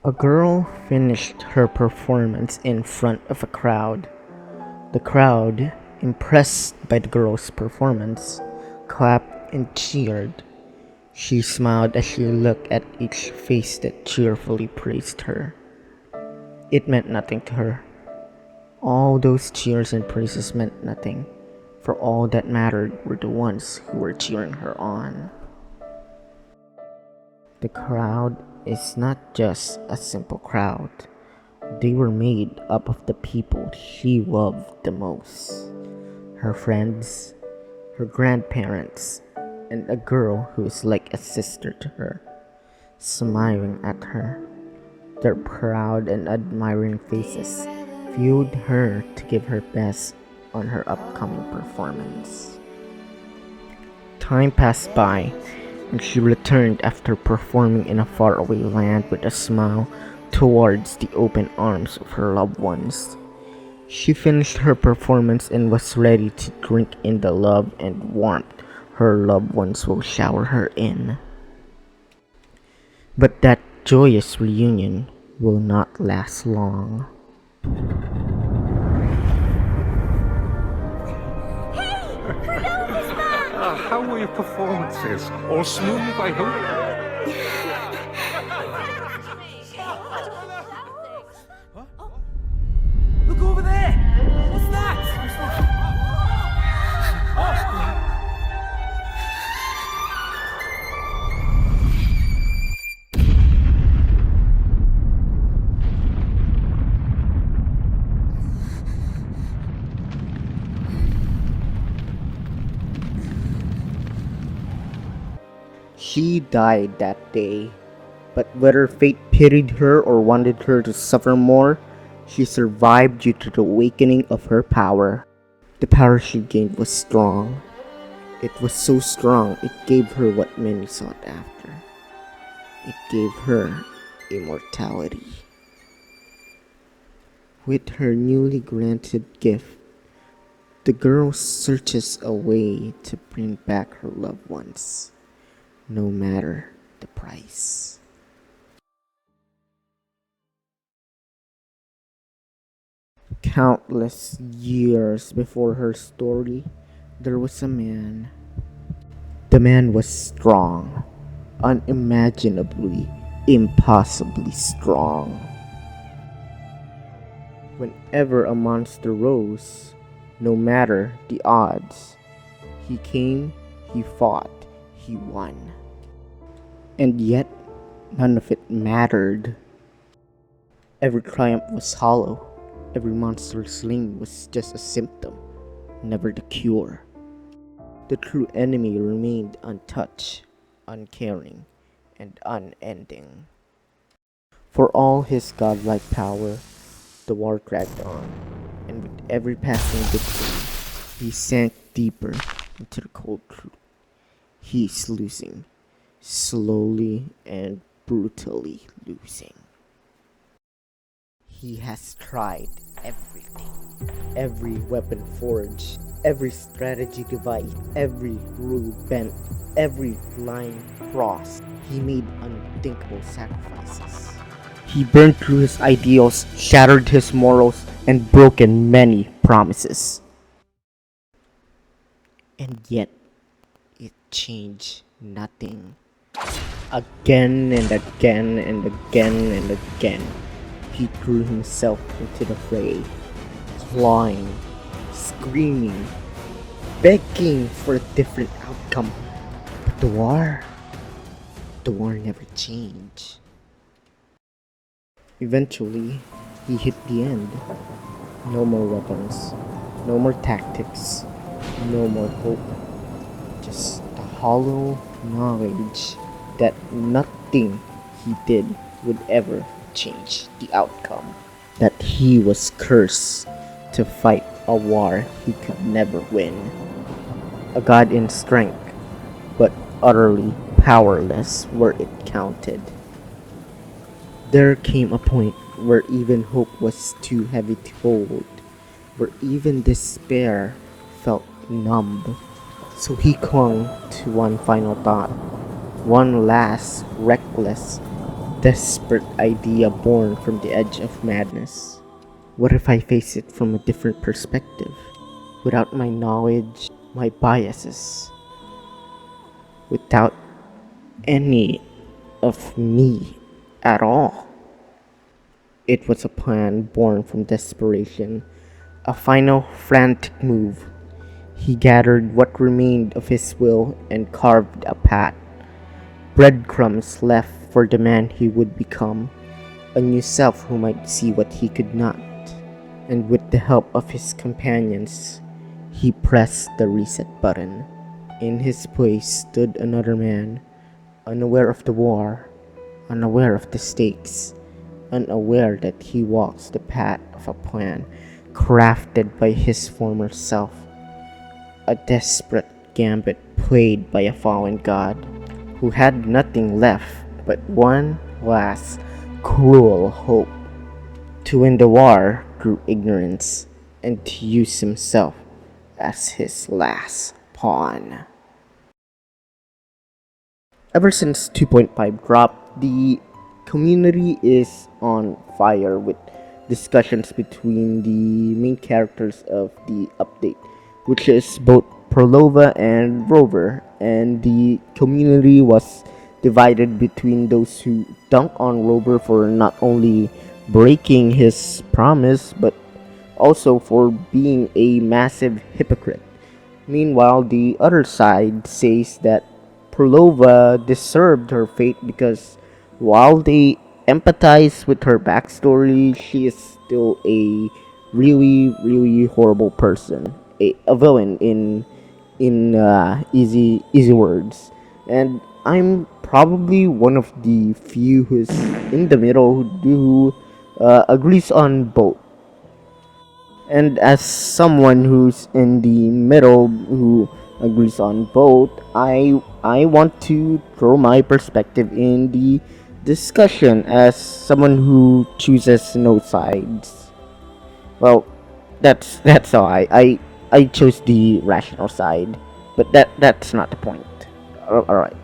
A girl finished her performance in front of a crowd. The crowd, impressed by the girl's performance, clapped and cheered. She smiled as she looked at each face that cheerfully praised her. It meant nothing to her. All those cheers and praises meant nothing, for all that mattered were the ones who were cheering her on. The crowd is not just a simple crowd. They were made up of the people she loved the most: her friends, her grandparents, and a girl who is like a sister to her, smiling at her. Their proud and admiring faces fueled her to give her best on her upcoming performance. Time passed by, and she returned after performing in a faraway land with a smile towards the open arms of her loved ones. She finished her performance and was ready to drink in the love and warmth her loved ones will shower her in. But that joyous reunion will not last long. How were your performances? All smooth, I hope? Look over there! What's that? She died that day, but whether fate pitied her or wanted her to suffer more, she survived due to the awakening of her power. The power she gained was strong. It was so strong it gave her what many sought after. It gave her immortality. With her newly granted gift, the girl searches a way to bring back her loved ones, no matter the price. Countless years before her story, there was a man. The man was strong, unimaginably, impossibly strong. Whenever a monster rose, no matter the odds, he came, he fought, he won. And yet, none of it mattered. Every triumph was hollow. Every monster slain was just a symptom, never the cure. The true enemy remained untouched, uncaring, and unending. For all his godlike power, the war dragged on, and with every passing victory, he sank deeper into the cold truth. He is losing, slowly and brutally losing. He has tried everything. Every weapon forged, every strategy devised, every rule bent, every line crossed. He made unthinkable sacrifices. He burned through his ideals, shattered his morals, and broken many promises. And yet, it changed nothing. Again and again and again and again, he threw himself into the fray, clawing, screaming, begging for a different outcome. But the war never changed. Eventually, he hit the end. No more weapons, no more tactics, no more hope. Just the hollow knowledge that nothing he did would ever change the outcome. That he was cursed to fight a war he could never win. A god in strength, but utterly powerless where it counted. There came a point where even hope was too heavy to hold, where even despair felt numb. So he clung to one final thought, one last reckless, desperate idea born from the edge of madness. What if I face it from a different perspective, without my knowledge, my biases, without any of me at all? It was a plan born from desperation, a final frantic move. He gathered what remained of his will and carved a path, breadcrumbs left for the man he would become, a new self who might see what he could not. And with the help of his companions, he pressed the reset button. In his place stood another man, unaware of the war, unaware of the stakes, unaware that he walks the path of a plan crafted by his former self, a desperate gambit played by a fallen god who had nothing left but one last cruel hope: to win the war through ignorance and to use himself as his last pawn. Ever since 2.5 dropped, the community is on fire with discussions between the main characters of the update, which is both Phrolova and Rover, and the community was divided between those who dunk on Rover for not only breaking his promise but also for being a massive hypocrite. Meanwhile, the other side says that Phrolova deserved her fate because while they empathize with her backstory, she is still a really horrible person, a villain in easy words. And I'm probably one of the few who's in the middle who agrees on both. And as someone who's in the middle who agrees on both, I want to throw my perspective in the discussion as someone who chooses no sides. Well, that's all. I chose the rational side, but that's not the point. All right.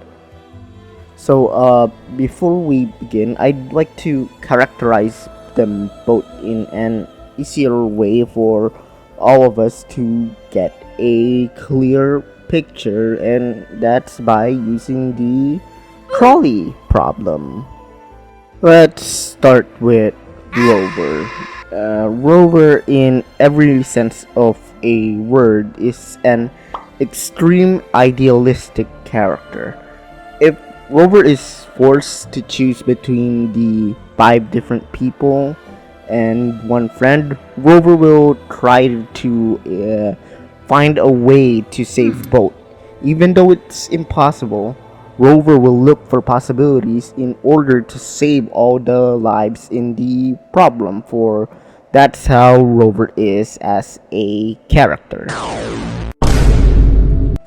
So before we begin, I'd like to characterize them both in an easier way for all of us to get a clear picture, and that's by using the trolley problem. Let's start with Rover. Rover, in every sense of a word, is an extreme idealistic character. If Rover is forced to choose between the 5 different people and one friend, Rover will try to find a way to save both. Even though it's impossible, Rover will look for possibilities in order to save all the lives in the problem, for that's how Rover is as a character.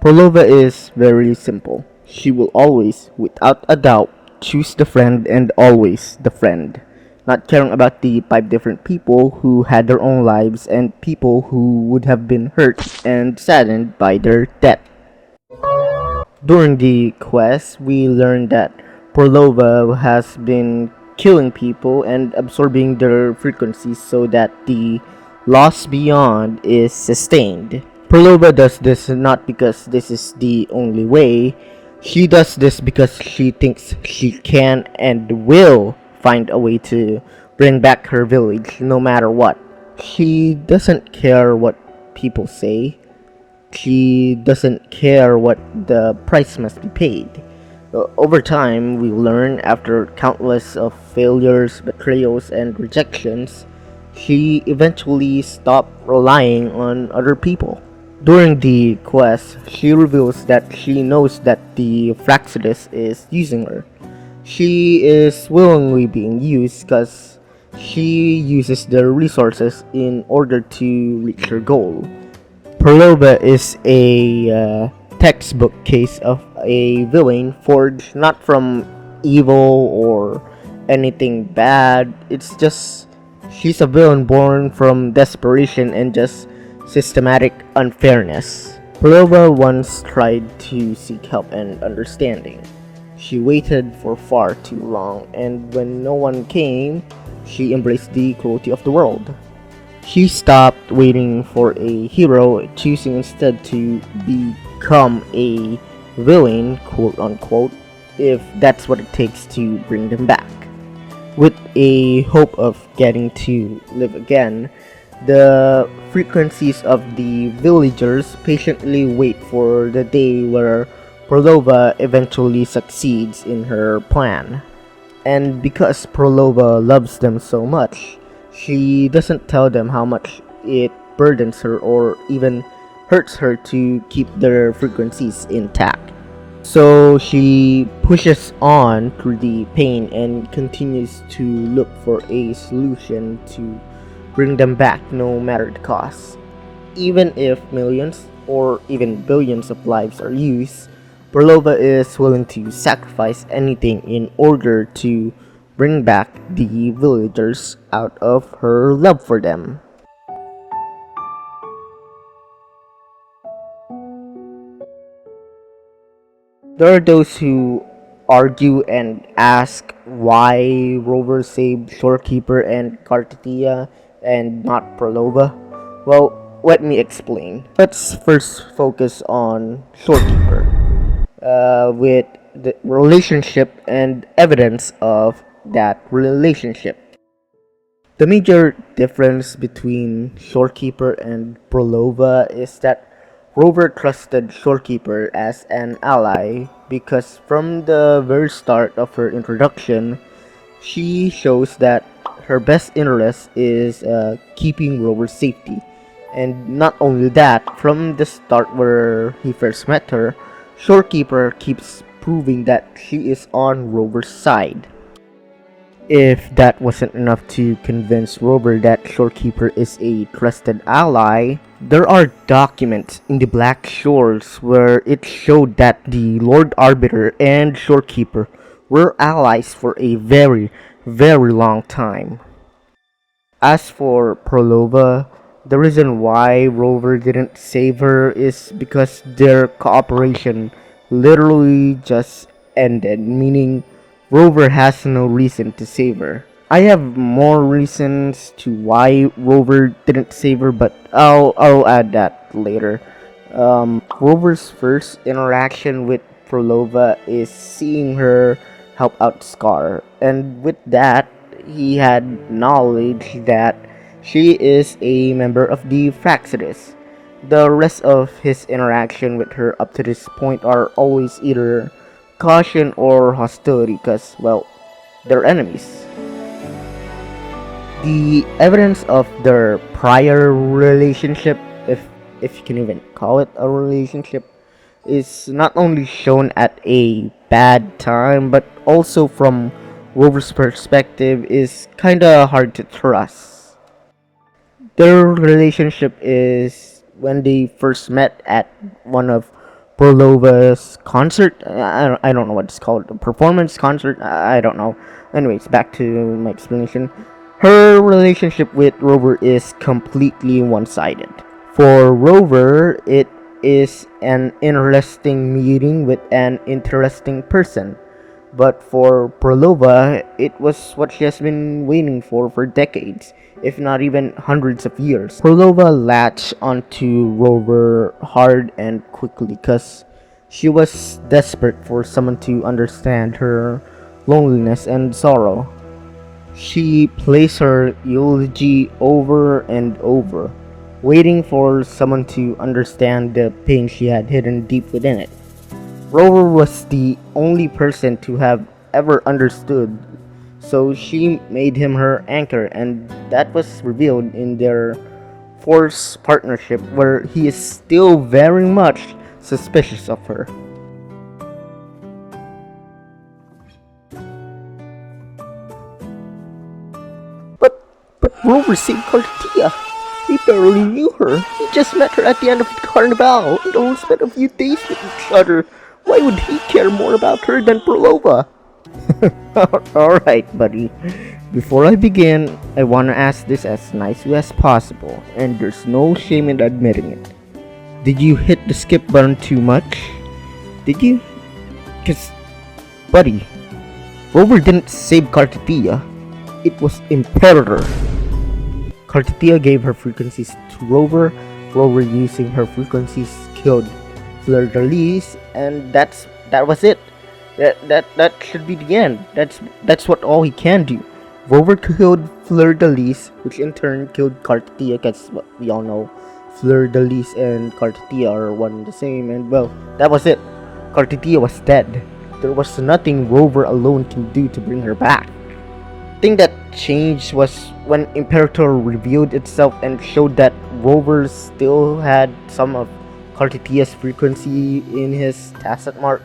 Phrolova is very simple. She will always, without a doubt, choose the friend and always the friend, not caring about the 5 different people who had their own lives and people who would have been hurt and saddened by their death. During the quest, we learned that Phrolova has been killing people and absorbing their frequencies so that the loss beyond is sustained. Phrolova does this not because this is the only way. She does this because she thinks she can and will find a way to bring back her village no matter what. She doesn't care what people say. She doesn't care what the price must be paid. Over time, we learn, after countless of failures, betrayals, and rejections, she eventually stopped relying on other people. During the quest, she reveals that she knows that the Fraxidus is using her. She is willingly being used because she uses the resources in order to reach her goal. Phrolova is a textbook case of a villain forged not from evil or anything bad. It's just she's a villain born from desperation and just systematic unfairness. Phrolova once tried to seek help and understanding. She waited for far too long, and when no one came, she embraced the cruelty of the world. She stopped waiting for a hero, choosing instead to become a villain, quote unquote, if that's what it takes to bring them back. With a hope of getting to live again, the frequencies of the villagers patiently wait for the day where Phrolova eventually succeeds in her plan. And because Phrolova loves them so much, she doesn't tell them how much it burdens her or even hurts her to keep their frequencies intact. So she pushes on through the pain and continues to look for a solution to bring them back no matter the cost. Even if millions or even billions of lives are used, Phrolova is willing to sacrifice anything in order to bring back the villagers out of her love for them. There are those who argue and ask why Rover saved Shorekeeper and Kartatia and not Phrolova. Well, let me explain. Let's first focus on Shorekeeper, with the relationship and evidence of that relationship. The major difference between Shorekeeper and Phrolova is that Rover trusted Shorekeeper as an ally because from the very start of her introduction, she shows that her best interest is keeping Rover's safety. And not only that, from the start where he first met her, Shorekeeper keeps proving that she is on Rover's side. If that wasn't enough to convince Rover that Shorekeeper is a trusted ally, there are documents in the Black Shores where it showed that the Lord Arbiter and Shorekeeper were allies for a very, very long time. As for Phrolova, the reason why Rover didn't save her is because their cooperation literally just ended, meaning Rover has no reason to save her. I have more reasons to why Rover didn't save her, but I'll add that later. Rover's first interaction with Phrolova is seeing her help out Scar, and with that, he had knowledge that she is a member of the Fraxidus. The rest of his interaction with her up to this point are always either caution or hostility because, well, they're enemies. The evidence of their prior relationship, if you can even call it a relationship, is not only shown at a bad time but also from Rover's perspective is kinda hard to trust. Their relationship is when they first met at one of Phrolova's concert. I don't know what it's called. A performance concert. I don't know. Anyways, back to my explanation. Her relationship with Rover is completely one-sided. For Rover, it is an interesting meeting with an interesting person. But for Phrolova, it was what she has been waiting for decades, if not even hundreds of years. Phrolova latched onto Rover hard and quickly because she was desperate for someone to understand her loneliness and sorrow. She plays her eulogy over and over, waiting for someone to understand the pain she had hidden deep within it. Rover was the only person to have ever understood, so she made him her anchor, and that was revealed in their forced partnership, where he is still very much suspicious of her. But Rover saved Cartia. He barely knew her. He just met her at the end of the carnival and only spent a few days with each other. Why would he care more about her than Phrolova? Alright, buddy. Before I begin, I wanna ask this as nicely as possible, and there's no shame in admitting it. Did you hit the skip button too much? Did you? Cause Buddy, Rover didn't save Cartitia. It was Imperator. Cartitia gave her frequencies to Rover. Rover using her frequencies killed Fleur-de-Lis, and that was it. That should be the end. That's what all he can do. Rover killed Fleur-de-Lis, which in turn killed Cartitia, because we all know Fleur-de-Lis and Cartitia are one and the same, and well, that was it. Cartitia was dead. There was nothing Rover alone can do to bring her back. The thing that changed was when Imperator revealed itself and showed that Rover still had some of Cartitia's frequency in his tacit mark,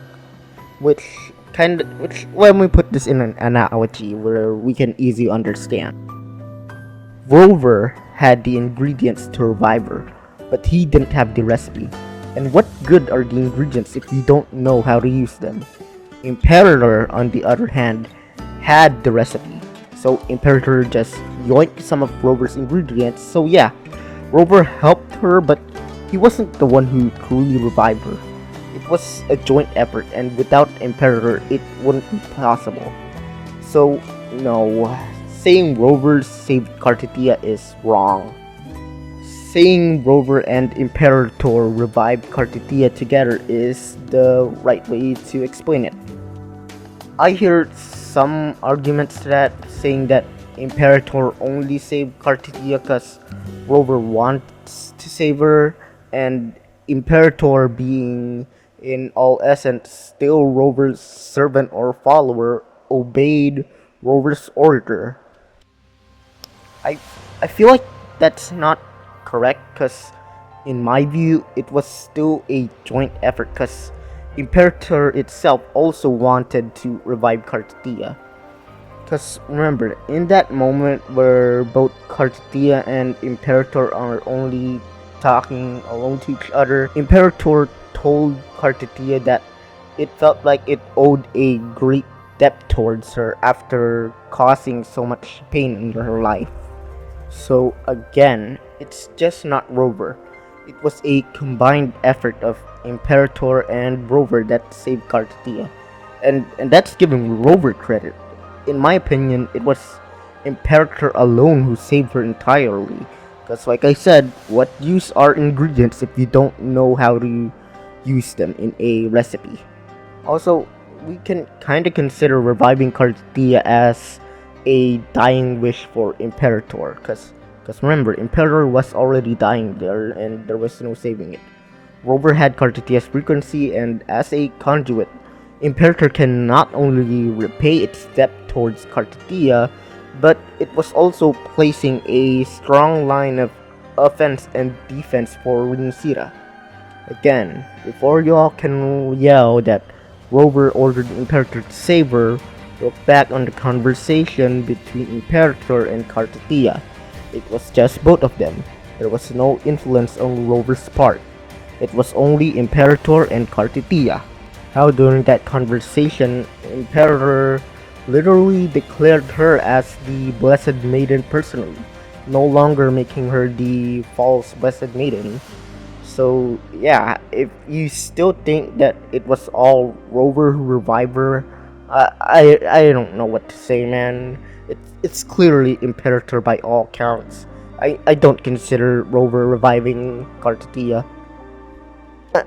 which when we put this in an analogy where we can easily understand. Rover had the ingredients to revive her, but he didn't have the recipe. And what good are the ingredients if you don't know how to use them? Imperator, on the other hand, had the recipe. So Imperator just yoinked some of Rover's ingredients. So yeah, Rover helped her, but he wasn't the one who truly revived her. It was a joint effort, and without Imperator, it wouldn't be possible. So no, saying Rover saved Cartitia is wrong. Saying Rover and Imperator revived Cartitia together is the right way to explain it. I hear some arguments to that, saying that Imperator only saved Cartitia because Rover wants to save her, and Imperator, being in all essence still Rover's servant or follower, obeyed Rover's order. I I feel like that's not correct, because in my view it was still a joint effort, because Imperator itself also wanted to revive Cartitia. Because remember, in that moment where both Cartitia and Imperator are only talking alone to each other, Imperator told Cartitia that it felt like it owed a great debt towards her after causing so much pain in her life. So again, it's just not Rover. It was a combined effort of Imperator and Rover that saved Cartitia. And that's giving Rover credit. In my opinion, it was Imperator alone who saved her entirely. Because like I said, what use are ingredients if you don't know how to use them in a recipe? Also, we can kinda consider reviving Cartitia as a dying wish for Imperator. Because remember, Imperator was already dying there and there was no saving it. Rover had Cartitia's frequency, and as a conduit, Imperator can not only repay its debt towards Cartitia, but it was also placing a strong line of offense and defense for Rinucira. Again, before y'all can yell that Rover ordered Imperator to save her, look back on the conversation between Imperator and Cartitia. It was just both of them. There was no influence on Rover's part. It was only Imperator and Cartitia. How during that conversation, Imperator literally declared her as the Blessed Maiden personally, no longer making her the false Blessed Maiden. So yeah, if you still think that it was all Rover who revived her, I don't know what to say, man. It's clearly Imperator by all counts. I don't consider Rover reviving Cartitia.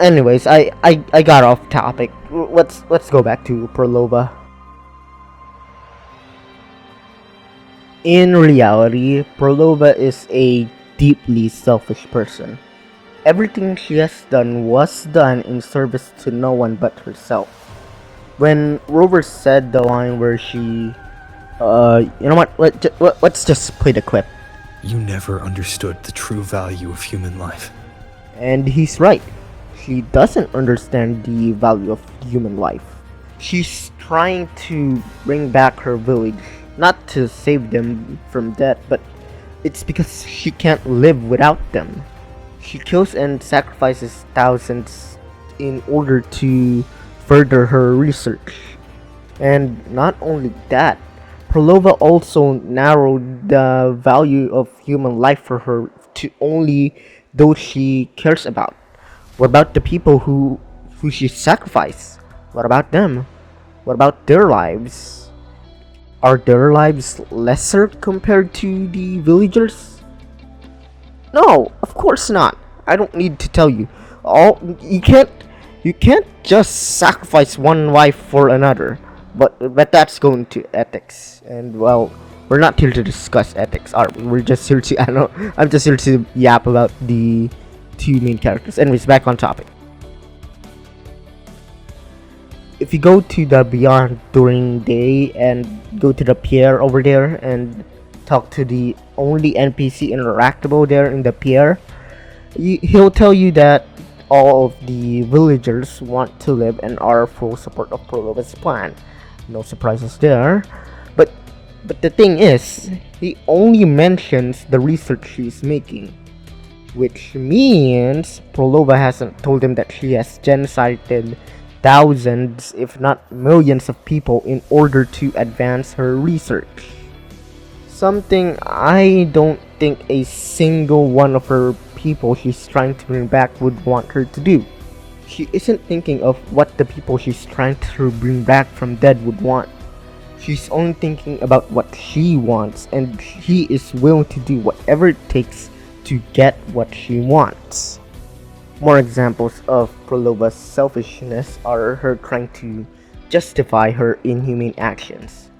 Anyways, I got off topic. Let's go back to Phrolova. In reality, Phrolova is a deeply selfish person. Everything she has done was done in service to no one but herself. When Rover said the line where she, you know what? Let's just play the clip. You never understood the true value of human life. And he's right. She doesn't understand the value of human life. She's trying to bring back her village, not to save them from death, but it's because she can't live without them. She kills and sacrifices thousands in order to further her research. And not only that, Phrolova also narrowed the value of human life for her to only those she cares about. What about the people who she sacrificed? What about them? What about their lives? Are their lives lesser compared to the villagers? No, of course not. I don't need to tell you. All you can't just sacrifice one wife for another. But that's going to ethics. And well, we're not here to discuss ethics, are we? We're just here to I'm just here to yap about the two main characters. Anyways, back on topic. If you go to the Beyond during day and go to the pier over there and talk to the only NPC interactable there in the pier, he'll tell you that all of the villagers want to live and are full support of Phrolova's plan. No surprises there. But the thing is, he only mentions the research she's making, which means Phrolova hasn't told him that she has genocided thousands, if not millions of people in order to advance her research. Something I don't think a single one of her people she's trying to bring back would want her to do. She isn't thinking of what the people she's trying to bring back from dead would want. She's only thinking about what she wants, and she is willing to do whatever it takes to get what she wants. More examples of Phrolova's selfishness are her trying to justify her inhumane actions.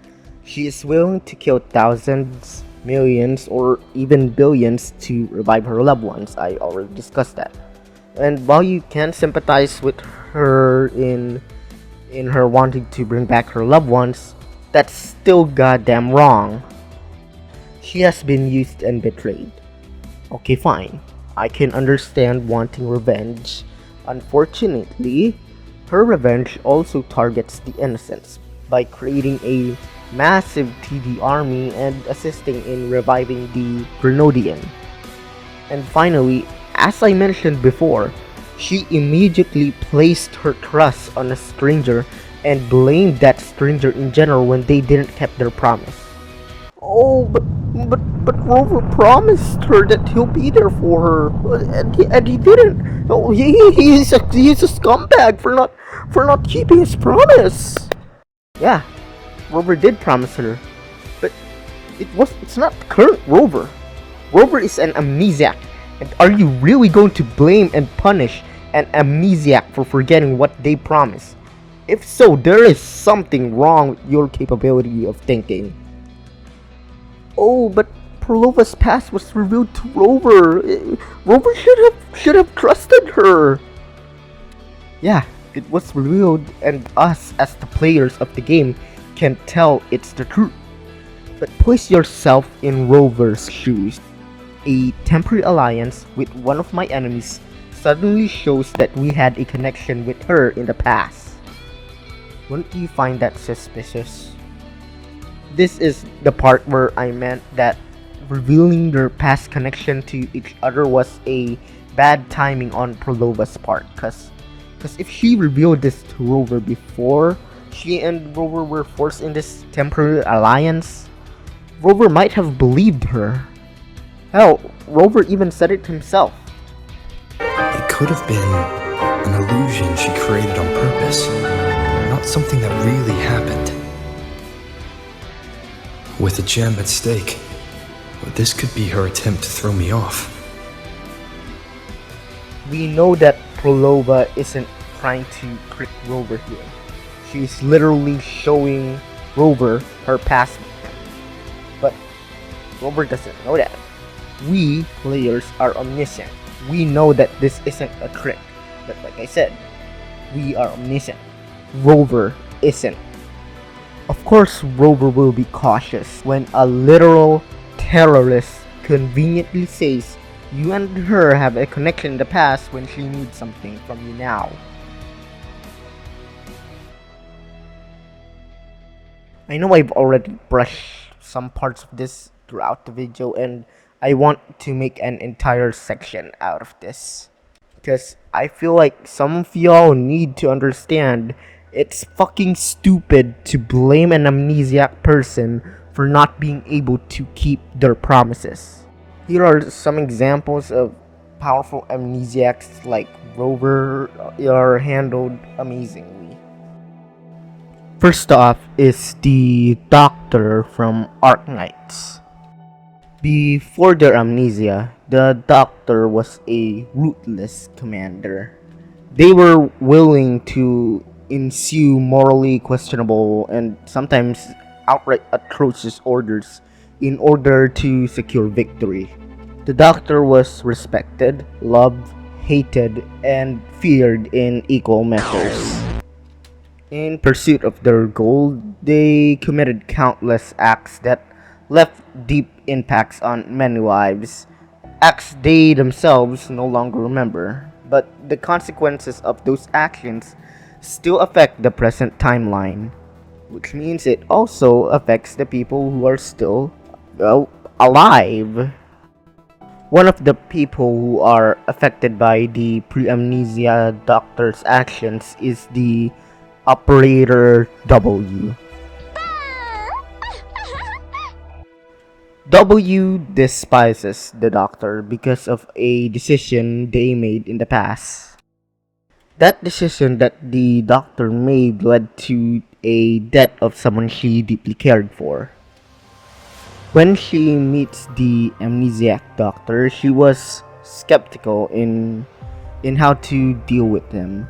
She is willing to kill thousands, millions, or even billions to revive her loved ones. I already discussed that. And while you can sympathize with her in her wanting to bring back her loved ones, that's still goddamn wrong. She has been used and betrayed. Okay, fine. I can understand wanting revenge. Unfortunately, her revenge also targets the innocents by creating a massive TD army and assisting in reviving the Grenadian. And finally, as I mentioned before, she immediately placed her trust on a stranger and blamed that stranger in general when they didn't keep their promise. Oh, but Rover promised her that he'll be there for her, and he didn't. Oh, he's a scumbag for not keeping his promise. Yeah, Rover did promise her, but it's not current Rover. Rover is an amnesiac, and are you really going to blame and punish an amnesiac for forgetting what they promised? If so, there is something wrong with your capability of thinking. Oh, but Phrolova's past was revealed to Rover. Rover should have trusted her. Yeah, it was revealed, and us as the players of the game can tell it's the truth. But place yourself in Rover's shoes. A temporary alliance with one of my enemies suddenly shows that we had a connection with her in the past. Wouldn't you find that suspicious? This is the part where I meant that revealing their past connection to each other was a bad timing on Phrolova's part, cause if she revealed this to Rover before she and Rover were forced in this temporary alliance, Rover might have believed her. Hell, Rover even said it himself. It could have been an illusion she created on purpose, not something that really happened. With a gem at stake, this could be her attempt to throw me off. We know that Phrolova isn't trying to trick Rover here. She's literally showing Rover her past. But Rover doesn't know that. We players are omniscient. We know that this isn't a trick. But like I said, we are omniscient. Rover isn't. Of course, Rover will be cautious when a literal terrorist conveniently says you and her have a connection in the past when she needs something from you now. I know I've already brushed some parts of this throughout the video, and I want to make an entire section out of this, because I feel like some of y'all need to understand it's fucking stupid to blame an amnesiac person for not being able to keep their promises. Here are some examples of powerful amnesiacs like Rover are handled amazingly. First off is the doctor from Arknights. Before their amnesia, the doctor was a ruthless commander. They were willing to ensue morally questionable and sometimes outright atrocious orders in order to secure victory. The doctor was respected, loved, hated, and feared in equal measures. In pursuit of their goal, they committed countless acts that left deep impacts on many lives. Acts they themselves no longer remember, but the consequences of those actions still affect the present timeline, which means it also affects the people who are still, well, alive. One of the people who are affected by the pre-amnesia doctor's actions is the operator W. W despises the doctor because of a decision they made in the past. That decision that the doctor made led to a death of someone she deeply cared for. When she meets the amnesiac doctor, she was skeptical in how to deal with him.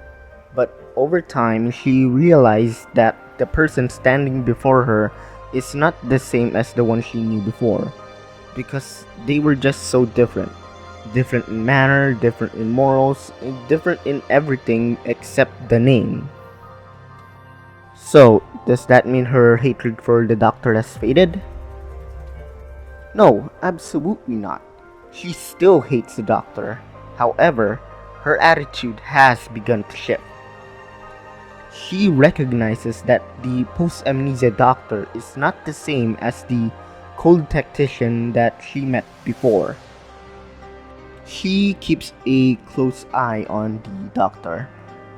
But over time, she realized that the person standing before her is not the same as the one she knew before, because they were just so different. Different in manner, different in morals, and different in everything except the name. So, does that mean her hatred for the doctor has faded? No, absolutely not. She still hates the doctor. However, her attitude has begun to shift. She recognizes that the post-amnesia doctor is not the same as the cold tactician that she met before. She keeps a close eye on the doctor,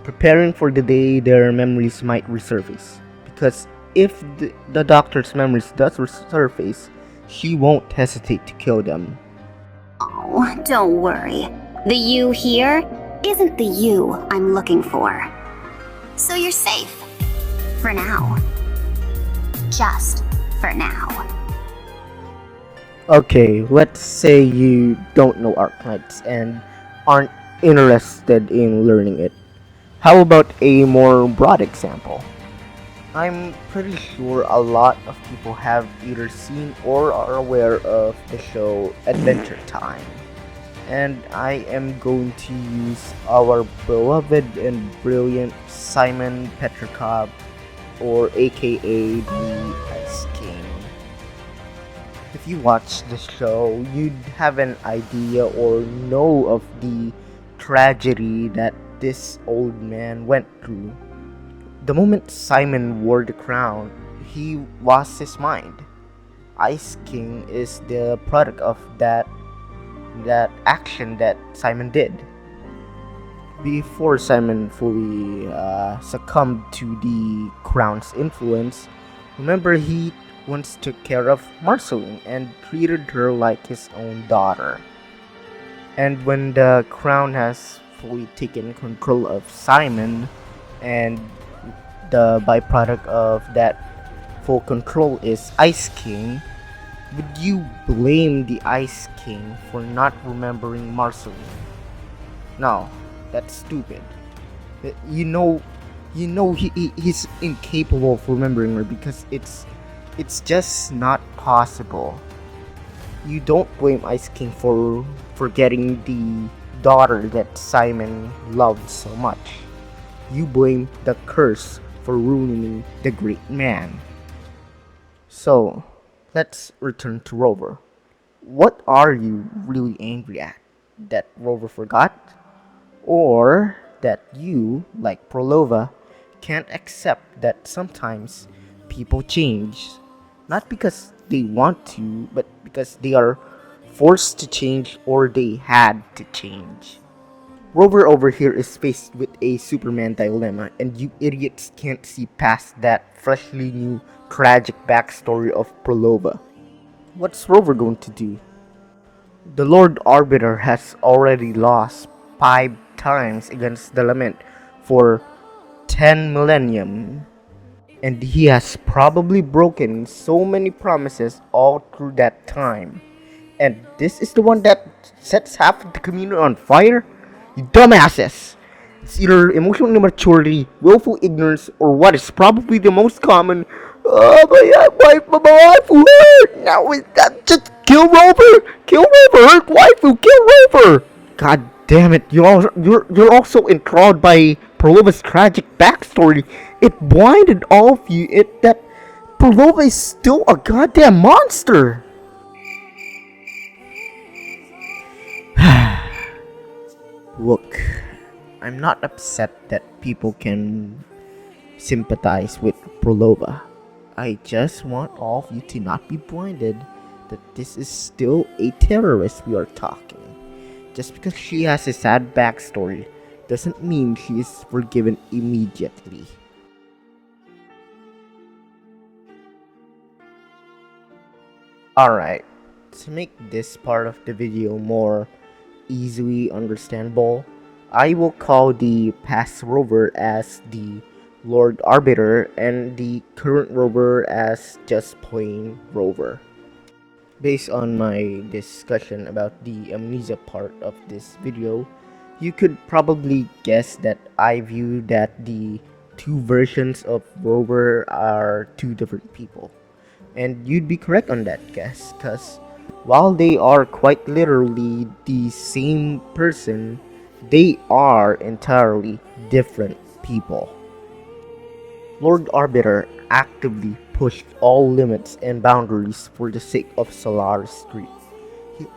preparing for the day their memories might resurface. Because if the doctor's memories does resurface, she won't hesitate to kill them. Oh, don't worry. The you here isn't the you I'm looking for. So you're safe. For now. Just for now. Okay, let's say you don't know Arknights and aren't interested in learning it. How about a more broad example? I'm pretty sure a lot of people have either seen or are aware of the show Adventure Time. And I am going to use our beloved and brilliant Simon Petrikov, or aka the Ice King. If you watch the show, you'd have an idea or know of the tragedy that this old man went through. The moment Simon wore the crown, he lost his mind. Ice King is the product of that action that Simon did. Before Simon fully succumbed to the crown's influence, remember he once took care of Marceline and treated her like his own daughter. And when the crown has fully taken control of Simon, and the byproduct of that full control is Ice King, would you blame the Ice King for not remembering Marceline? No, that's stupid. He's incapable of remembering her because it's just not possible. You don't blame Ice King for forgetting the daughter that Simon loved so much. You blame the curse for ruining the great man. So, let's return to Rover. What are you really angry at? That Rover forgot? Or that you, like Phrolova, can't accept that sometimes people change? Not because they want to, but because they are forced to change or they had to change. Rover over here is faced with a Superman dilemma, and you idiots can't see past that freshly new tragic backstory of Phrolova. What's Rover going to do? The Lord Arbiter has already lost 5 times against the Lament for 10 millennium. And he has probably broken so many promises all through that time. And this is the one that sets half of the community on fire? You dumbasses! It's either emotional immaturity, willful ignorance, or what is probably the most common. Oh, my wife hurt! Now is that just kill Rover! Kill Rover! Hurt waifu! Kill Rover! God damn it! You're also enthralled by Phrolova's tragic backstory. It blinded all of you. That Phrolova is still a goddamn monster. Look, I'm not upset that people can sympathize with Phrolova. I just want all of you to not be blinded that this is still a terrorist we are talking. Just because she has a sad backstory doesn't mean she is forgiven immediately. Alright, to make this part of the video more easily understandable, I will call the past Rover as the Lord Arbiter and the current Rover as just plain Rover. Based on my discussion about the amnesia part of this video, you could probably guess that I view that the two versions of Rover are two different people. And you'd be correct on that guess, cause while they are quite literally the same person, they are entirely different people. Lord Arbiter actively pushed all limits and boundaries for the sake of Solaris Street.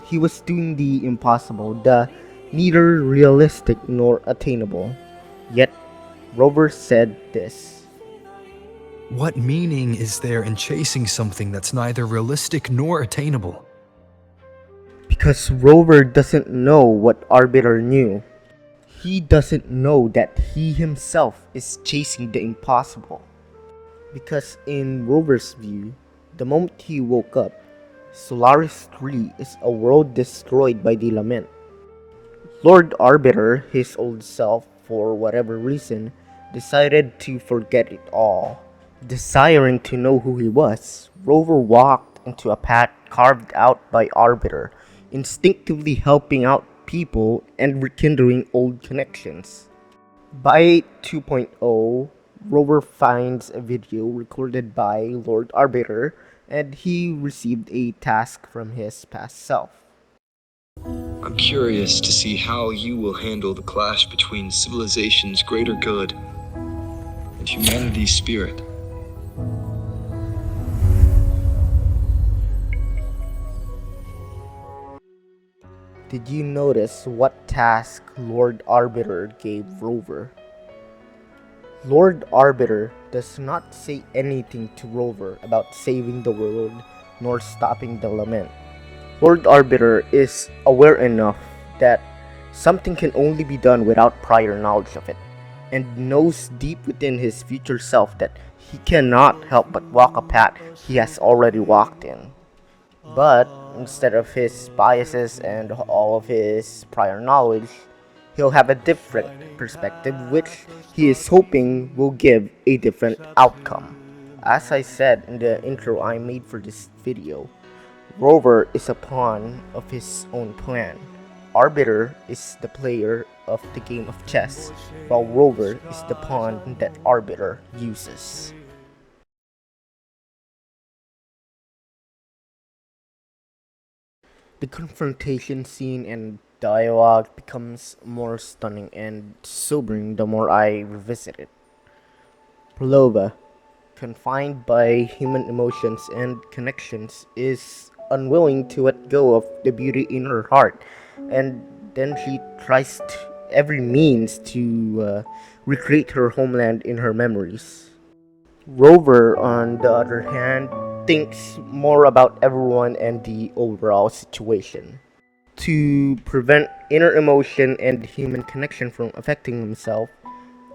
He was doing the impossible, the neither realistic nor attainable. Yet, Rover said this. What meaning is there in chasing something that's neither realistic nor attainable? Because Rover doesn't know what Arbiter knew. He doesn't know that he himself is chasing the impossible. Because in Rover's view, the moment he woke up, Solaris 3 is a world destroyed by the lament. Lord Arbiter, his old self, for whatever reason, decided to forget it all. Desiring to know who he was, Rover walked into a path carved out by Arbiter, instinctively helping out people and rekindling old connections. By 2.0, Rover finds a video recorded by Lord Arbiter, and he received a task from his past self. I'm curious to see how you will handle the clash between civilization's greater good and humanity's spirit. Did you notice what task Lord Arbiter gave Rover? Lord Arbiter does not say anything to Rover about saving the world nor stopping the lament. Lord Arbiter is aware enough that something can only be done without prior knowledge of it, and knows deep within his future self that he cannot help but walk a path he has already walked in. But instead of his biases and all of his prior knowledge, he'll have a different perspective which he is hoping will give a different outcome. As I said in the intro I made for this video, Rover is a pawn of his own plan. Arbiter is the player of the game of chess, while Rover is the pawn that Arbiter uses. The confrontation scene and dialogue becomes more stunning and sobering the more I revisit it. Phrolova, confined by human emotions and connections, is unwilling to let go of the beauty in her heart, and then she tries every means to recreate her homeland in her memories. Rover, on the other hand, thinks more about everyone and the overall situation. To prevent inner emotion and human connection from affecting himself,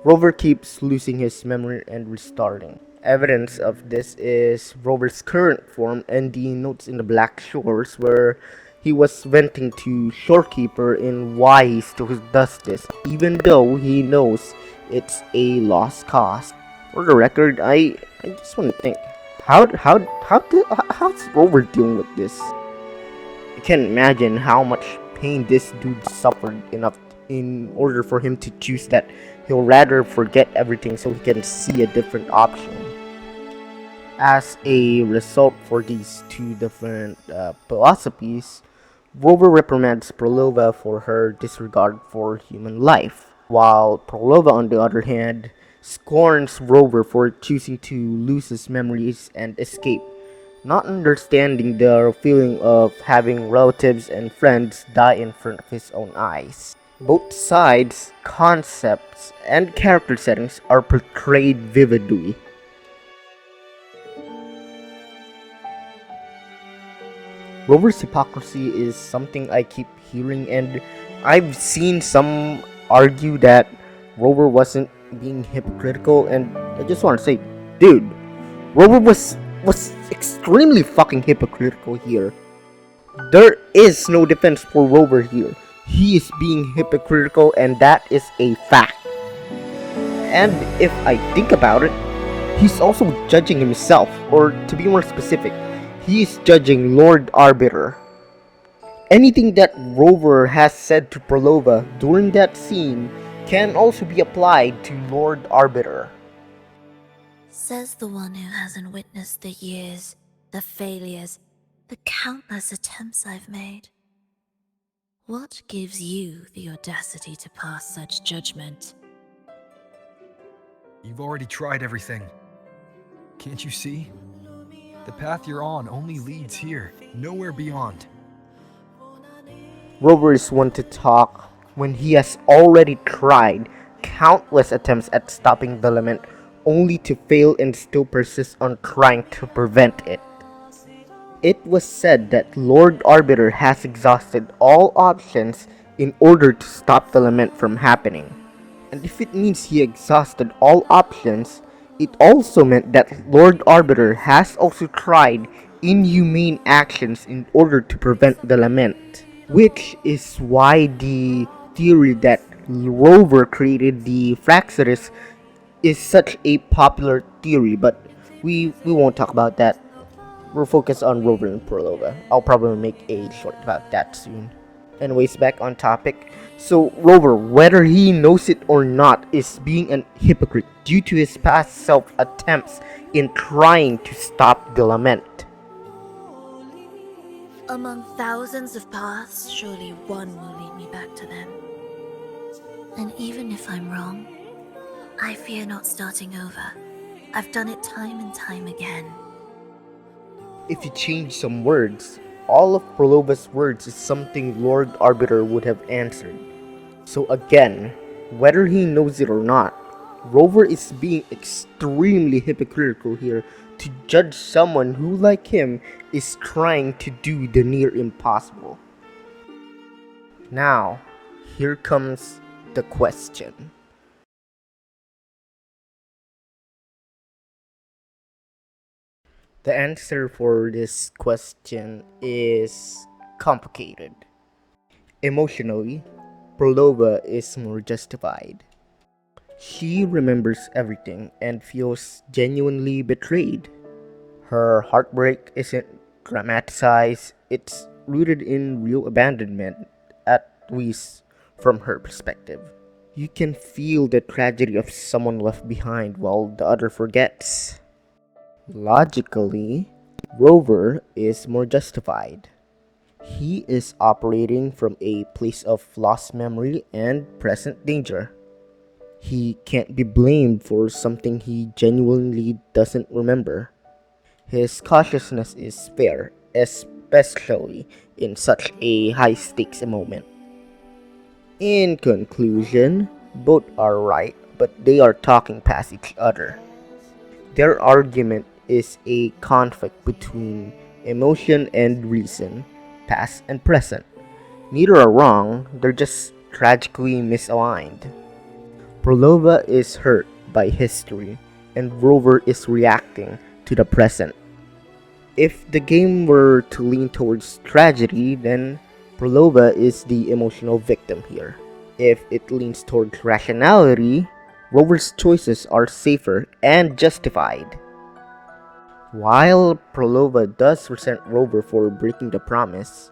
Rover keeps losing his memory and restarting. Evidence of this is Rover's current form and the notes in the Black Shores where he was venting to Shorekeeper in why he still does this, even though he knows it's a lost cause. For the record, I just want to think, how's Rover dealing with this? I can't imagine how much pain this dude suffered enough in order for him to choose that he'll rather forget everything so he can see a different option. As a result for these two different philosophies, Rover reprimands Phrolova for her disregard for human life, while Phrolova, on the other hand, scorns Rover for choosing to lose his memories and escape, not understanding the feeling of having relatives and friends die in front of his own eyes. Both sides, concepts, and character settings are portrayed vividly. Rover's hypocrisy is something I keep hearing, and I've seen some argue that Rover wasn't being hypocritical, and I just want to say, dude, Rover was extremely fucking hypocritical here. There is no defense for Rover here. He is being hypocritical, and that is a fact. And if I think about it, he's also judging himself, or to be more specific, he is judging Lord Arbiter. Anything that Rover has said to Phrolova during that scene can also be applied to Lord Arbiter. Says the one who hasn't witnessed the years, the failures, the countless attempts I've made. What gives you the audacity to pass such judgment? You've already tried everything. Can't you see? The path you're on only leads here, nowhere beyond. Rover is one to talk when he has already tried countless attempts at stopping the lament, only to fail and still persist on trying to prevent it. It was said that Lord Arbiter has exhausted all options in order to stop the lament from happening. And if it means he exhausted all options, it also meant that Lord Arbiter has also tried inhumane actions in order to prevent the lament. Which is why the theory that Rover created the Fraxidus is such a popular theory, but we won't talk about that. We're focused on Rover and Phrolova. I'll probably make a short about that soon. Anyways, back on topic. So Rover, whether he knows it or not, is being a hypocrite due to his past self attempts in trying to stop the lament. Among thousands of paths, surely one will lead me back to them. And even if I'm wrong, I fear not starting over. I've done it time and time again. If you change some words, all of Phrolova's words is something Lord Arbiter would have answered. So again, whether he knows it or not, Rover is being extremely hypocritical here to judge someone who, like him, is trying to do the near impossible. Now, here comes the question. The answer for this question is complicated. Emotionally, Phrolova is more justified. She remembers everything and feels genuinely betrayed. Her heartbreak isn't dramatized, it's rooted in real abandonment, at least from her perspective. You can feel the tragedy of someone left behind while the other forgets. Logically, Rover is more justified. He is operating from a place of lost memory and present danger. He can't be blamed for something he genuinely doesn't remember. His cautiousness is fair, especially in such a high-stakes moment. In conclusion, both are right, but they are talking past each other. Their argument is a conflict between emotion and reason, past and present. Neither are wrong, they're just tragically misaligned. Phrolova is hurt by history, and Rover is reacting to the present. If the game were to lean towards tragedy, then Phrolova is the emotional victim here. If it leans towards rationality, Rover's choices are safer and justified. While Phrolova does resent Rover for breaking the promise,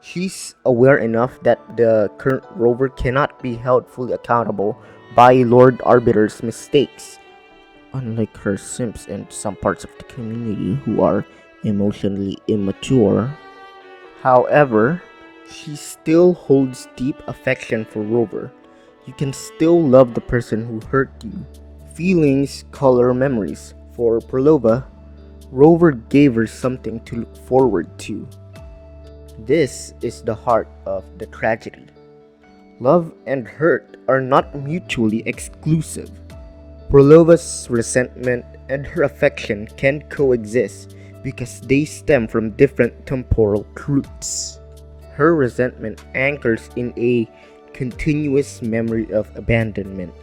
she's aware enough that the current Rover cannot be held fully accountable by Lord Arbiter's mistakes, unlike her simps and some parts of the community who are emotionally immature. However, she still holds deep affection for Rover. You can still love the person who hurt you. Feelings color memories. For Phrolova, Rover gave her something to look forward to. This is the heart of the tragedy. Love and hurt are not mutually exclusive. Phrolova's resentment and her affection can coexist because they stem from different temporal roots. Her resentment anchors in a continuous memory of abandonment,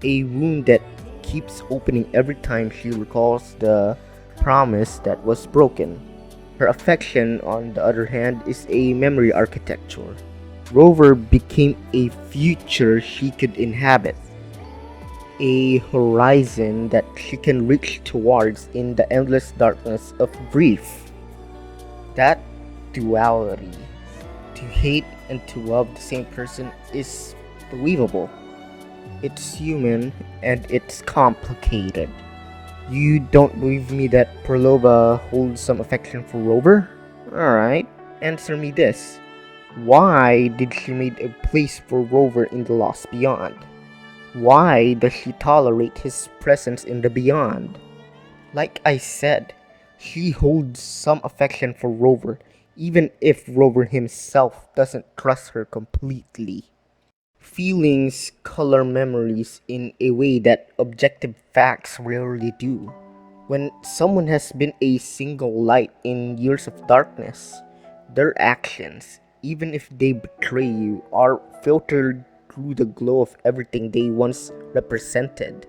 a wound that keeps opening every time she recalls the promise that was broken. Her affection, on the other hand, is a memory architecture. Rover became a future she could inhabit, a horizon that she can reach towards in the endless darkness of grief. That duality, to hate and to love the same person, is believable. It's human and it's complicated. You don't believe me that Phrolova holds some affection for Rover? Alright, answer me this. Why did she make a place for Rover in the Lost Beyond? Why does she tolerate his presence in the Beyond? Like I said, she holds some affection for Rover, even if Rover himself doesn't trust her completely. Feelings color memories in a way that objective facts rarely do. When someone has been a single light in years of darkness, their actions, even if they betray you, are filtered through the glow of everything they once represented.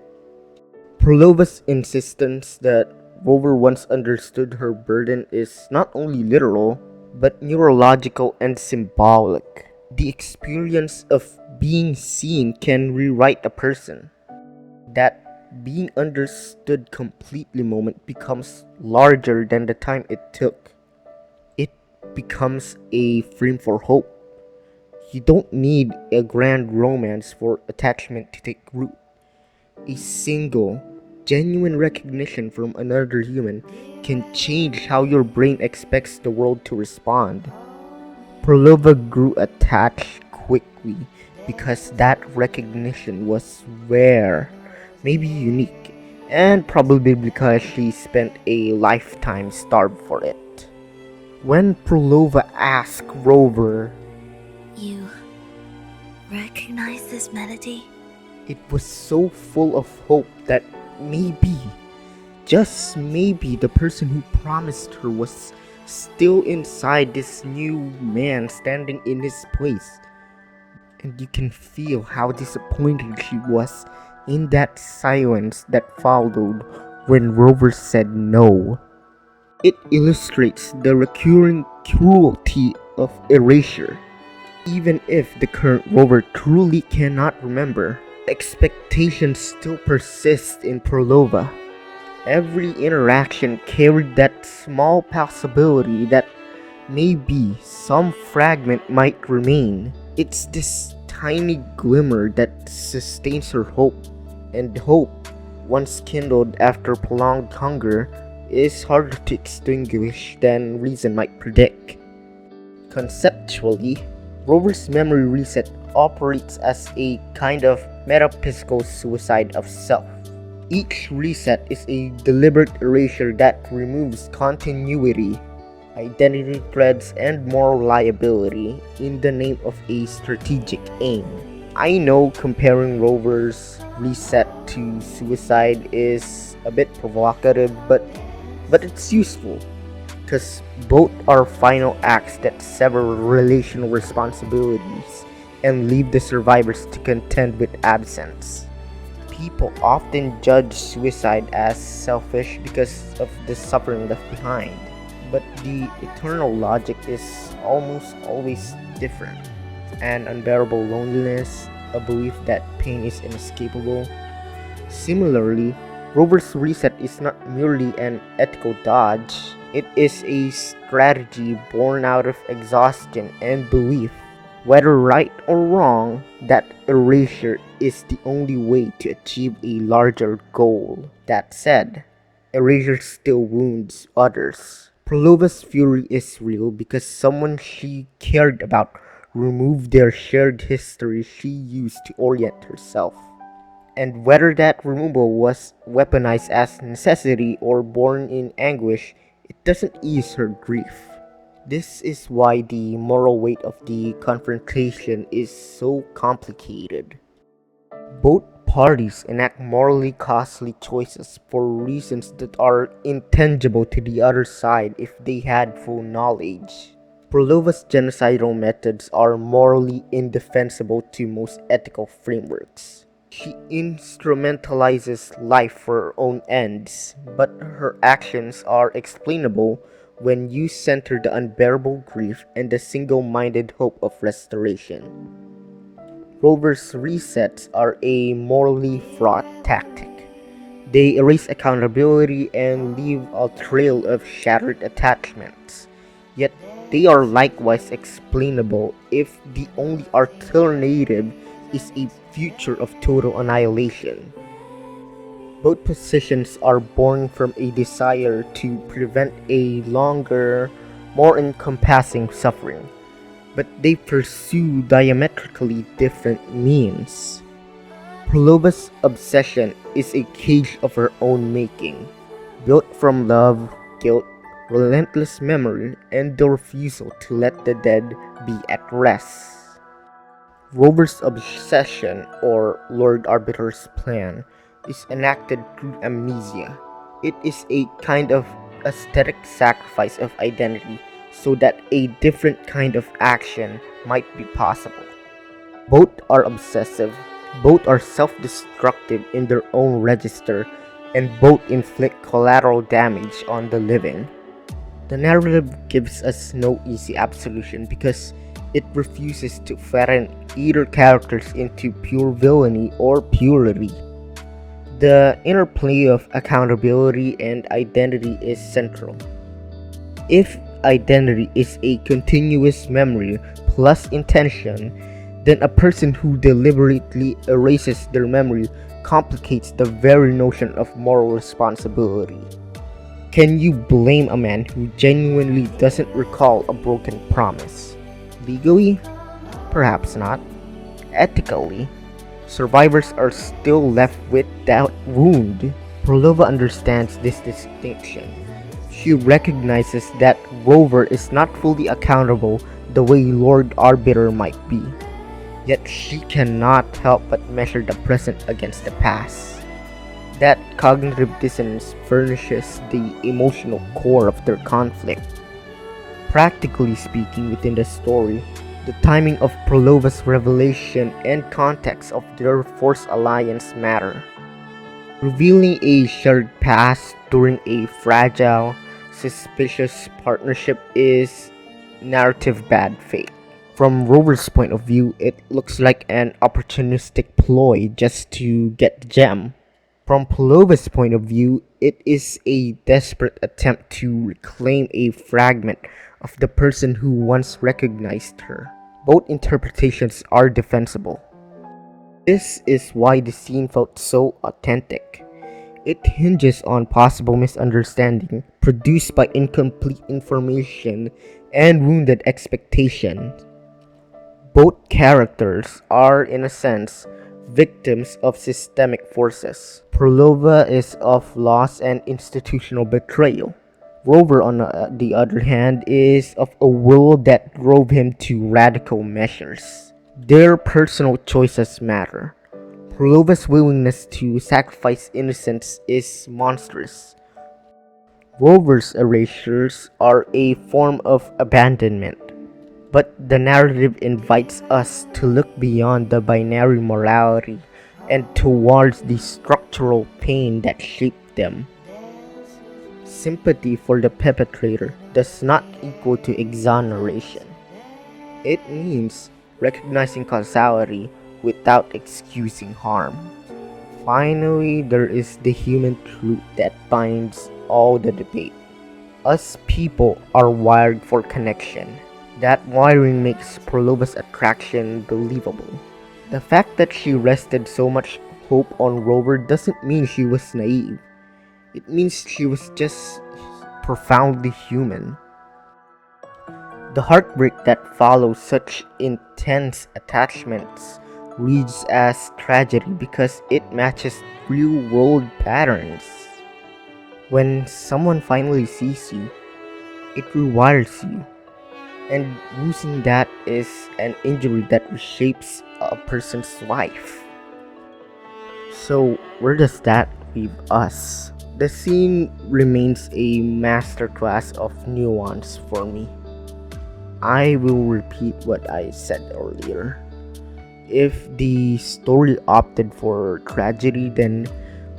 Phrolova's insistence that Rover once understood her burden is not only literal, but neurological and symbolic. The experience of being seen can rewrite a person. That being understood completely moment becomes larger than the time it took. It becomes a frame for hope. You don't need a grand romance for attachment to take root. A single, genuine recognition from another human can change how your brain expects the world to respond. Phrolova grew attached quickly because that recognition was rare, maybe unique, and probably because she spent a lifetime starved for it. When Phrolova asked Rover, You recognize this melody? it was so full of hope that maybe, just maybe, the person who promised her was still inside this new man standing in his place. And you can feel how disappointed she was in that silence that followed when Rover said no. It illustrates the recurring cruelty of erasure. Even if the current Rover truly cannot remember, expectations still persist in Phrolova. Every interaction carried that small possibility that maybe some fragment might remain. It's this tiny glimmer that sustains her hope, and hope, once kindled after prolonged hunger, is harder to extinguish than reason might predict. Conceptually, Rover's memory reset operates as a kind of metaphysical suicide of self. Each reset is a deliberate erasure that removes continuity, identity threads, and moral liability in the name of a strategic aim. I know comparing Rover's reset to suicide is a bit provocative, but it's useful, because both are final acts that sever relational responsibilities and leave the survivors to contend with absence. People often judge suicide as selfish because of the suffering left behind, but the eternal logic is almost always different. An unbearable loneliness, a belief that pain is inescapable, Similarly, Rover's reset is not merely an ethical dodge, it is a strategy born out of exhaustion and belief. Whether right or wrong, that erasure is the only way to achieve a larger goal. That said, erasure still wounds others. Phrolova's fury is real because someone she cared about removed their shared history she used to orient herself. And whether that removal was weaponized as necessity or born in anguish, it doesn't ease her grief. This is why the moral weight of the confrontation is so complicated. Both parties enact morally costly choices for reasons that are intangible to the other side if they had full knowledge. Phrolova's genocidal methods are morally indefensible to most ethical frameworks. She instrumentalizes life for her own ends, but her actions are explainable when you center the unbearable grief and the single-minded hope of restoration. Rover's resets are a morally fraught tactic. They erase accountability and leave a trail of shattered attachments. Yet they are likewise explainable if the only alternative is a future of total annihilation. Both positions are born from a desire to prevent a longer, more encompassing suffering, but they pursue diametrically different means. Phrolova's obsession is a cage of her own making, built from love, guilt, relentless memory, and the refusal to let the dead be at rest. Rover's obsession, or Lord Arbiter's plan, is enacted through amnesia. It is a kind of aesthetic sacrifice of identity so that a different kind of action might be possible. Both are obsessive, both are self-destructive in their own register, and both inflict collateral damage on the living. The narrative gives us no easy absolution because it refuses to fatten either characters into pure villainy or purity. The interplay of accountability and identity is central. If identity is a continuous memory plus intention, then a person who deliberately erases their memory complicates the very notion of moral responsibility. Can you blame a man who genuinely doesn't recall a broken promise? Legally? Perhaps not. Ethically, survivors are still left with that wound. Phrolova understands this distinction. She recognizes that Rover is not fully accountable the way Lord Arbiter might be. Yet she cannot help but measure the present against the past. That cognitive dissonance furnishes the emotional core of their conflict. Practically speaking, within the story, the timing of Phrolova's revelation and context of their forced alliance matter. Revealing a shared past during a fragile, suspicious partnership is narrative bad faith. From Rover's point of view, it looks like an opportunistic ploy just to get the gem. From Phrolova's point of view, it is a desperate attempt to reclaim a fragment of the person who once recognized her. Both interpretations are defensible. This is why the scene felt so authentic. It hinges on possible misunderstanding produced by incomplete information and wounded expectations. Both characters are, in a sense, victims of systemic forces. Phrolova is of loss and institutional betrayal. Rover, on the other hand, is of a will that drove him to radical measures. Their personal choices matter. Phrolova's willingness to sacrifice innocence is monstrous. Rover's erasures are a form of abandonment. But the narrative invites us to look beyond the binary morality and towards the structural pain that shaped them. Sympathy for the perpetrator does not equal to exoneration. It means recognizing causality without excusing harm. Finally, there is the human truth that binds all the debate. Us people are wired for connection. That wiring makes Phrolova's attraction believable. The fact that she rested so much hope on Rover doesn't mean she was naive. It means she was just profoundly human. The heartbreak that follows such intense attachments reads as tragedy because it matches real world patterns. When someone finally sees you, it rewires you, and losing that is an injury that reshapes a person's life. So, where does that leave us? The scene remains a masterclass of nuance for me. I will repeat what I said earlier. If the story opted for tragedy, then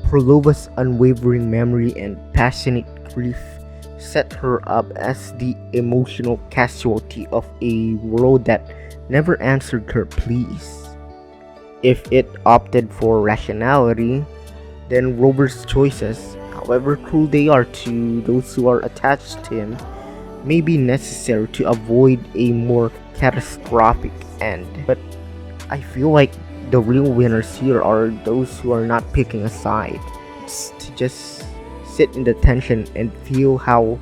Phrolova's unwavering memory and passionate grief set her up as the emotional casualty of a world that never answered her pleas. If it opted for rationality, then Rover's choices, however cruel they are to those who are attached to him, may be necessary to avoid a more catastrophic end. But I feel like the real winners here are those who are not picking a side. It's to just sit in the tension and feel how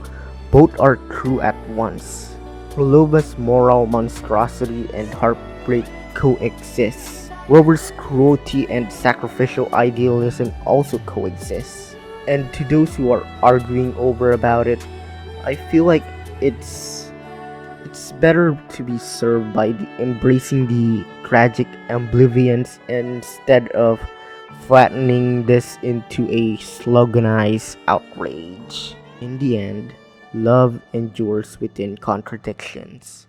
both are true at once. Phrolova's moral monstrosity and heartbreak coexist. Rover's cruelty and sacrificial idealism also coexist. And to those who are arguing over about it, I feel like it's better to be served by embracing the tragic oblivions instead of flattening this into a sloganized outrage. In the end, love endures within contradictions.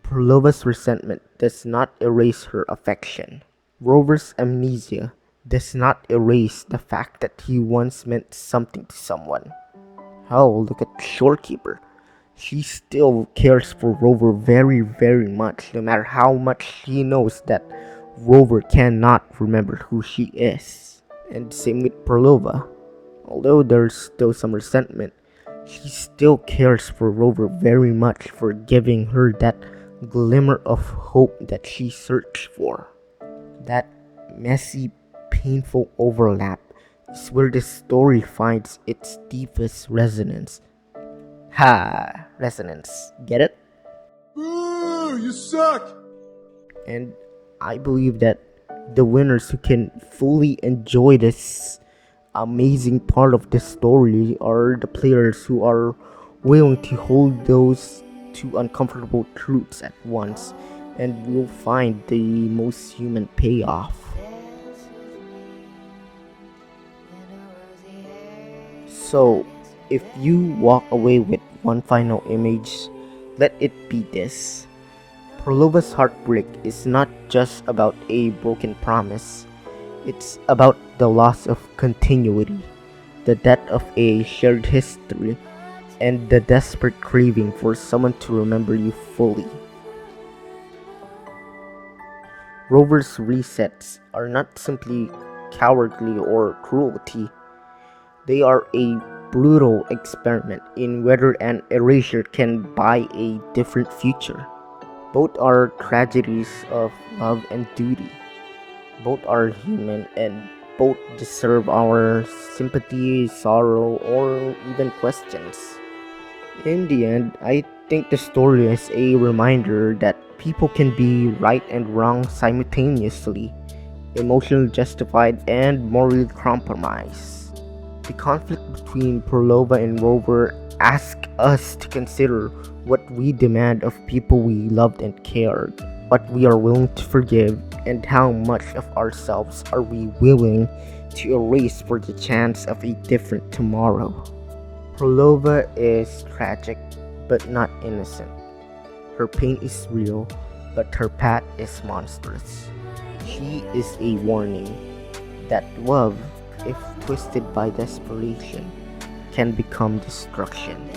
Phrolova's resentment does not erase her affection. Rover's amnesia does not erase the fact that he once meant something to someone. Hell, look at Shorekeeper. She still cares for Rover very, very much, no matter how much she knows that Rover cannot remember who she is. And same with Phrolova. Although there's still some resentment, she still cares for Rover very much for giving her that glimmer of hope that she searched for. That messy, painful overlap is where the story finds its deepest resonance. Ha! Resonance. Get it? Boo! You suck! And I believe that the winners who can fully enjoy this amazing part of the story are the players who are willing to hold those two uncomfortable truths at once and will find the most human payoff. So, if you walk away with one final image, let it be this. Phrolova's heartbreak is not just about a broken promise. It's about the loss of continuity, the death of a shared history, and the desperate craving for someone to remember you fully. Rover's resets are not simply cowardly or cruelty. They are a brutal experiment in whether an erasure can buy a different future. Both are tragedies of love and duty. Both are human and both deserve our sympathy, sorrow, or even questions. In the end, I think the story is a reminder that people can be right and wrong simultaneously, emotionally justified and morally compromised. The conflict between Phrolova and Rover asks us to consider what we demand of people we loved and cared, what we are willing to forgive, and how much of ourselves are we willing to erase for the chance of a different tomorrow. Phrolova is tragic, but not innocent. Her pain is real, but her path is monstrous. She is a warning that love, if twisted by desperation, can become destruction.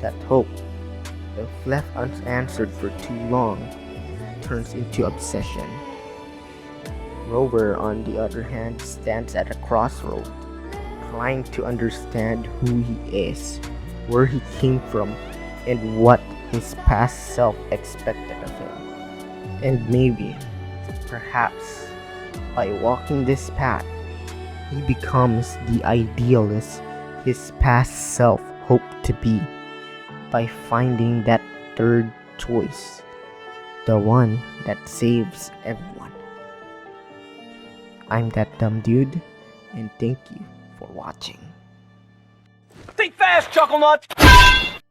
That hope, if left unanswered for too long, turns into obsession. Rover, on the other hand, stands at a crossroad, trying to understand who he is, where he came from, and what his past self expected of him. And maybe, perhaps, by walking this path, he becomes the idealist his past self hoped to be, by finding that third choice, the one that saves everyone. I'm that dumb dude, and thank you for watching. Think fast, Chuckle Nut!